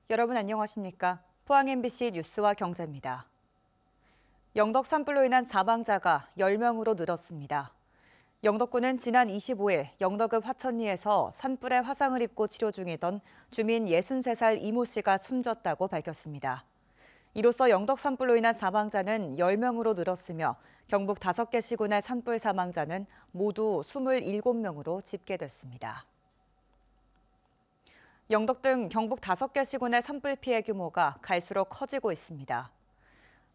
여러분 안녕하십니까? 포항 MBC 뉴스와 경제입니다. 영덕 산불로 인한 사망자가 10명으로 늘었습니다. 영덕군은 지난 25일 영덕읍 화천리에서 산불에 화상을 입고 치료 중이던 주민 63살 이모 씨가 숨졌다고 밝혔습니다. 이로써 영덕 산불로 인한 사망자는 10명으로 늘었으며 경북 5개 시군의 산불 사망자는 모두 27명으로 집계됐습니다. 영덕 등 경북 5개 시군의 산불 피해 규모가 갈수록 커지고 있습니다.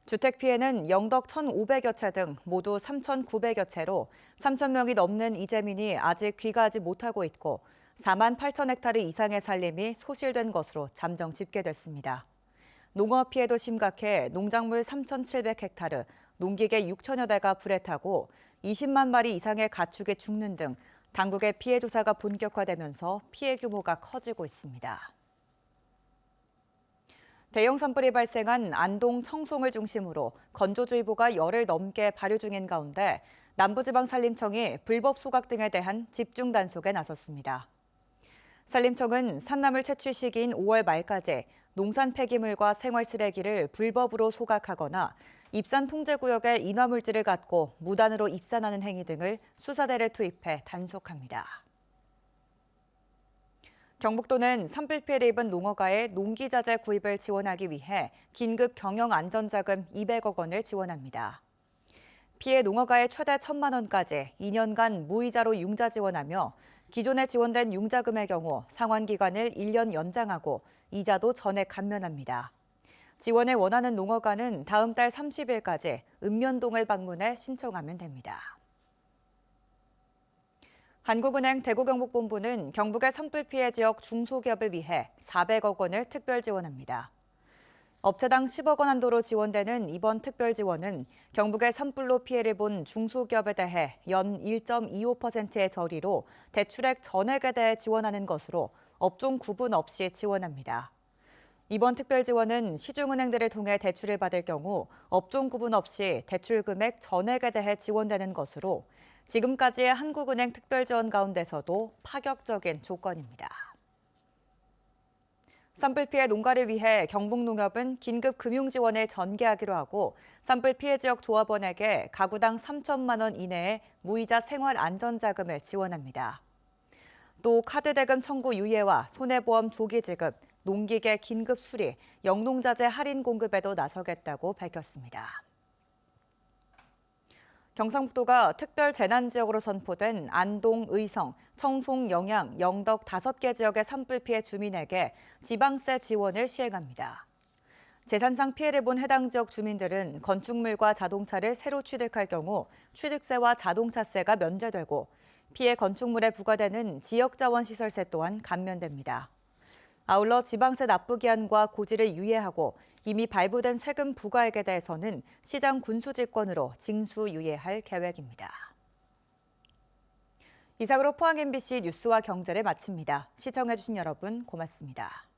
주택 피해는 영덕 1,500여 채 등 모두 3,900여 채로 3,000명이 넘는 이재민이 아직 귀가하지 못하고 있고 4만 8천 헥타르 이상의 산림이 소실된 것으로 잠정 집계됐습니다. 농업 피해도 심각해 농작물 3,700 헥타르, 농기계 6천여 대가 불에 타고 20만 마리 이상의 가축이 죽는 등 당국의 피해 조사가 본격화되면서 피해 규모가 커지고 있습니다. 대형 산불이 발생한 안동, 청송을 중심으로 건조주의보가 열흘 넘게 발효 중인 가운데 남부지방산림청이 불법 소각 등에 대한 집중 단속에 나섰습니다. 산림청은 산나물 채취 시기인 5월 말까지 농산 폐기물과 생활 쓰레기를 불법으로 소각하거나 입산 통제구역에 인화물질을 갖고 무단으로 입산하는 행위 등을 수사대를 투입해 단속합니다. 경북도는 산불 피해를 입은 농어가의 농기자재 구입을 지원하기 위해 긴급 경영안전자금 200억 원을 지원합니다. 피해 농어가의 최대 1,000만 원까지 2년간 무이자로 융자 지원하며 기존에 지원된 융자금의 경우 상환 기간을 1년 연장하고 이자도 전액 감면합니다. 지원을 원하는 농어가는 다음 달 30일까지 읍면동을 방문해 신청하면 됩니다. 한국은행 대구경북본부는 경북의 산불 피해 지역 중소기업을 위해 400억 원을 특별 지원합니다. 업체당 10억 원 한도로 지원되는 이번 특별 지원은 경북의 산불로 피해를 본 중소기업에 대해 연 1.25%의 저리로 대출액 전액에 대해 지원하는 것으로 업종 구분 없이 지원합니다. 이번 특별 지원은 시중은행들을 통해 대출을 받을 경우 업종 구분 없이 대출 금액 전액에 대해 지원되는 것으로 지금까지의 한국은행 특별 지원 가운데서도 파격적인 조건입니다. 산불 피해 농가를 위해 경북농협은 긴급 금융 지원을 전개하기로 하고 산불 피해 지역 조합원에게 가구당 3천만 원 이내의 무이자 생활 안전자금을 지원합니다. 또 카드 대금 청구 유예와 손해보험 조기 지급, 농기계 긴급 수리, 영농자재 할인 공급에도 나서겠다고 밝혔습니다. 경상북도가 특별 재난지역으로 선포된 안동, 의성, 청송, 영양, 영덕 5개 지역의 산불 피해 주민에게 지방세 지원을 시행합니다. 재산상 피해를 본 해당 지역 주민들은 건축물과 자동차를 새로 취득할 경우 취득세와 자동차세가 면제되고 피해 건축물에 부과되는 지역자원시설세 또한 감면됩니다. 아울러 지방세 납부 기한과 고지를 유예하고 이미 발부된 세금 부과액에 대해서는 시장 군수직권으로 징수 유예할 계획입니다. 이상으로 포항 MBC 뉴스와 경제를 마칩니다. 시청해주신 여러분 고맙습니다.